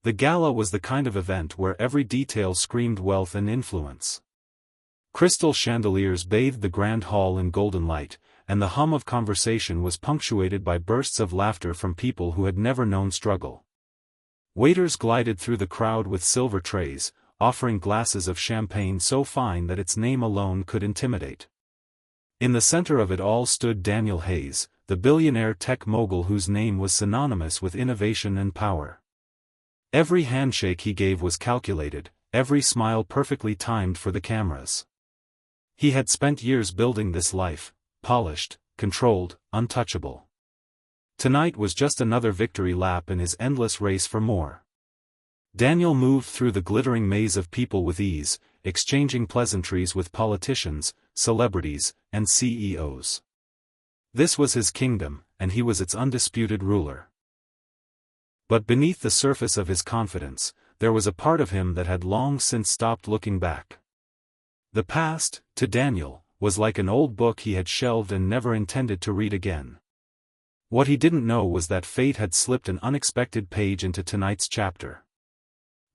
The gala was the kind of event where every detail screamed wealth and influence. Crystal chandeliers bathed the grand hall in golden light, and the hum of conversation was punctuated by bursts of laughter from people who had never known struggle. Waiters glided through the crowd with silver trays, offering glasses of champagne so fine that its name alone could intimidate. In the center of it all stood Daniel Hayes, the billionaire tech mogul whose name was synonymous with innovation and power. Every handshake he gave was calculated, every smile perfectly timed for the cameras. He had spent years building this life, polished, controlled, untouchable. Tonight was just another victory lap in his endless race for more. Daniel moved through the glittering maze of people with ease, exchanging pleasantries with politicians, celebrities, and CEOs. This was his kingdom, and he was its undisputed ruler. But beneath the surface of his confidence, there was a part of him that had long since stopped looking back. The past, to Daniel, was like an old book he had shelved and never intended to read again. What he didn't know was that fate had slipped an unexpected page into tonight's chapter.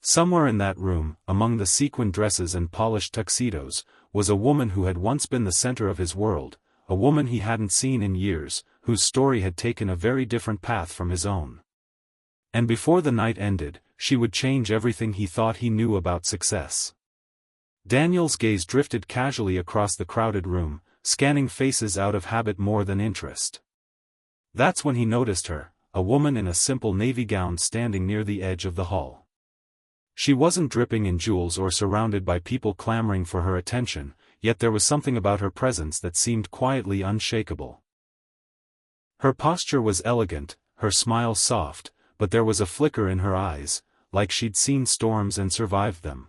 Somewhere in that room, among the sequined dresses and polished tuxedos, was a woman who had once been the center of his world, a woman he hadn't seen in years, whose story had taken a very different path from his own. And before the night ended, she would change everything he thought he knew about success. Daniel's gaze drifted casually across the crowded room, scanning faces out of habit more than interest. That's when he noticed her, a woman in a simple navy gown standing near the edge of the hall. She wasn't dripping in jewels or surrounded by people clamoring for her attention, yet there was something about her presence that seemed quietly unshakable. Her posture was elegant, her smile soft, but there was a flicker in her eyes, like she'd seen storms and survived them.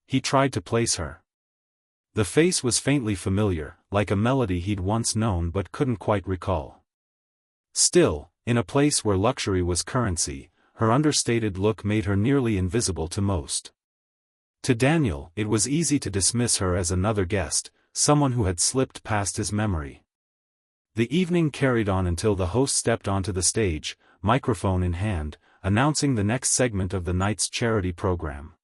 He tried to place her. The face was faintly familiar, like a melody he'd once known but couldn't quite recall. Still, in a place where luxury was currency, her understated look made her nearly invisible to most. To Daniel, it was easy to dismiss her as another guest, someone who had slipped past his memory. The evening carried on until the host stepped onto the stage, microphone in hand, announcing the next segment of the night's charity program.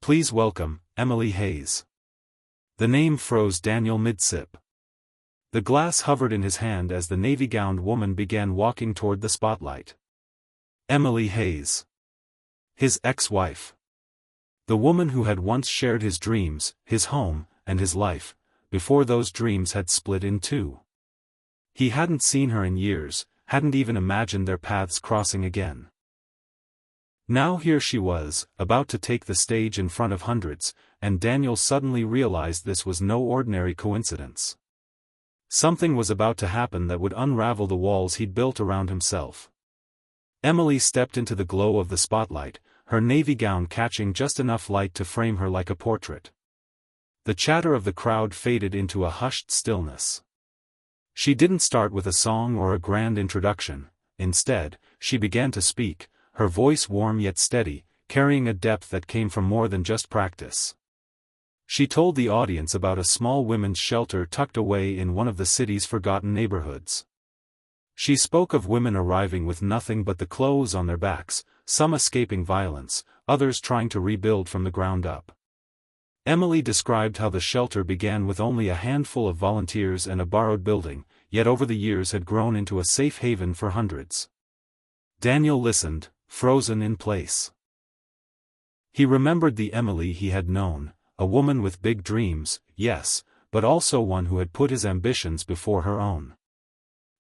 Please welcome, Emily Hayes. The name froze Daniel mid-sip. The glass hovered in his hand as the navy-gowned woman began walking toward the spotlight. Emily Hayes. His ex-wife. The woman who had once shared his dreams, his home, and his life, before those dreams had split in two. He hadn't seen her in years, hadn't even imagined their paths crossing again. Now here she was, about to take the stage in front of hundreds, and Daniel suddenly realized this was no ordinary coincidence. Something was about to happen that would unravel the walls he'd built around himself. Emily stepped into the glow of the spotlight, her navy gown catching just enough light to frame her like a portrait. The chatter of the crowd faded into a hushed stillness. She didn't start with a song or a grand introduction. Instead, she began to speak, her voice warm yet steady, carrying a depth that came from more than just practice. She told the audience about a small women's shelter tucked away in one of the city's forgotten neighborhoods. She spoke of women arriving with nothing but the clothes on their backs, some escaping violence, others trying to rebuild from the ground up. Emily described how the shelter began with only a handful of volunteers and a borrowed building, yet over the years had grown into a safe haven for hundreds. Daniel listened, frozen in place. He remembered the Emily he had known, a woman with big dreams, yes, but also one who had put his ambitions before her own.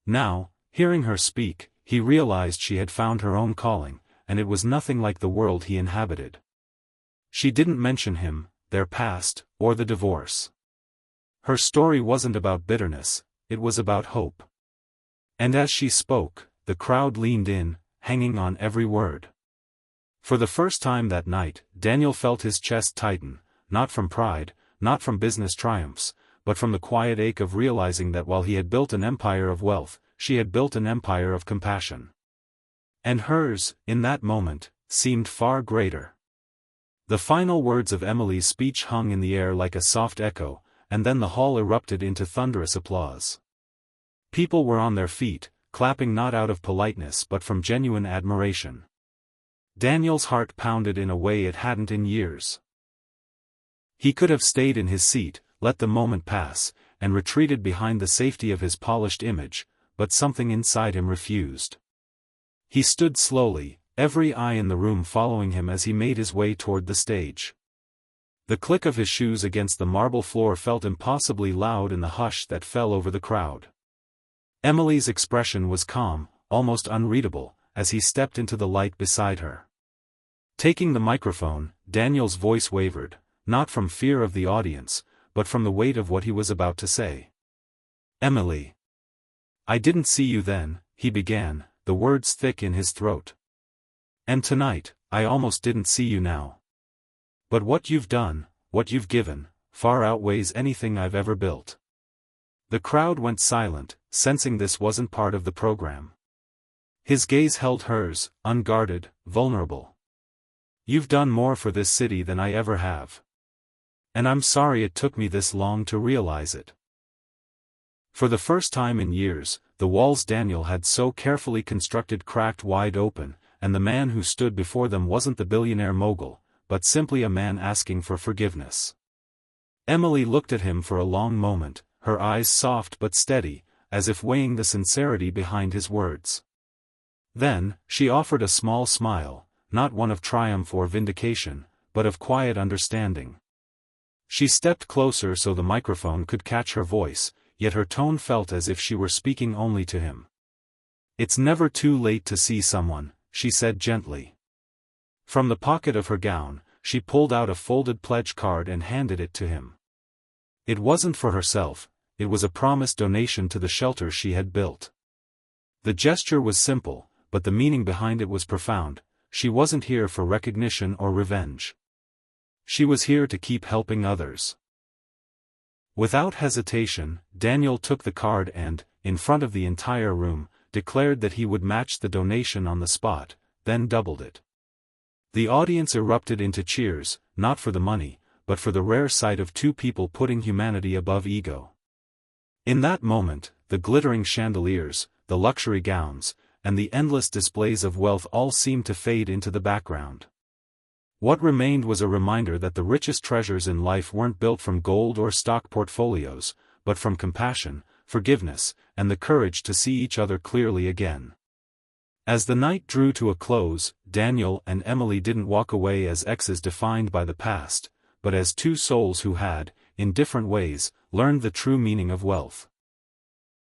Now, hearing her speak, he realized she had found her own calling, and it was nothing like the world he inhabited. She didn't mention him, their past, or the divorce. Her story wasn't about bitterness, it was about hope. And as she spoke, the crowd leaned in, hanging on every word. For the first time that night, Daniel felt his chest tighten, not from pride, not from business triumphs, but from the quiet ache of realizing that while he had built an empire of wealth, she had built an empire of compassion. And hers, in that moment, seemed far greater. The final words of Emily's speech hung in the air like a soft echo, and then the hall erupted into thunderous applause. People were on their feet, clapping not out of politeness but from genuine admiration. Daniel's heart pounded in a way it hadn't in years. He could have stayed in his seat, let the moment pass, and retreated behind the safety of his polished image, but something inside him refused. He stood slowly, every eye in the room following him as he made his way toward the stage. The click of his shoes against the marble floor felt impossibly loud in the hush that fell over the crowd. Emily's expression was calm, almost unreadable, as he stepped into the light beside her. Taking the microphone, Daniel's voice wavered, not from fear of the audience, but from the weight of what he was about to say. "Emily. I didn't see you then," he began, the words thick in his throat. "And tonight, I almost didn't see you now. But what you've done, what you've given, far outweighs anything I've ever built." The crowd went silent, sensing this wasn't part of the program. His gaze held hers, unguarded, vulnerable. "You've done more for this city than I ever have. And I'm sorry it took me this long to realize it." For the first time in years, the walls Daniel had so carefully constructed cracked wide open, and the man who stood before them wasn't the billionaire mogul, but simply a man asking for forgiveness. Emily looked at him for a long moment, her eyes soft but steady, as if weighing the sincerity behind his words. Then, she offered a small smile, not one of triumph or vindication, but of quiet understanding. She stepped closer so the microphone could catch her voice, yet her tone felt as if she were speaking only to him. "It's never too late to see someone," she said gently. From the pocket of her gown, she pulled out a folded pledge card and handed it to him. It wasn't for herself, it was a promised donation to the shelter she had built. The gesture was simple, but the meaning behind it was profound. She wasn't here for recognition or revenge. She was here to keep helping others. Without hesitation, Daniel took the card and, in front of the entire room, declared that he would match the donation on the spot, then doubled it. The audience erupted into cheers, not for the money, but for the rare sight of two people putting humanity above ego. In that moment, the glittering chandeliers, the luxury gowns, and the endless displays of wealth all seemed to fade into the background. What remained was a reminder that the richest treasures in life weren't built from gold or stock portfolios, but from compassion, forgiveness, and the courage to see each other clearly again. As the night drew to a close, Daniel and Emily didn't walk away as exes defined by the past, but as two souls who had, in different ways, learned the true meaning of wealth.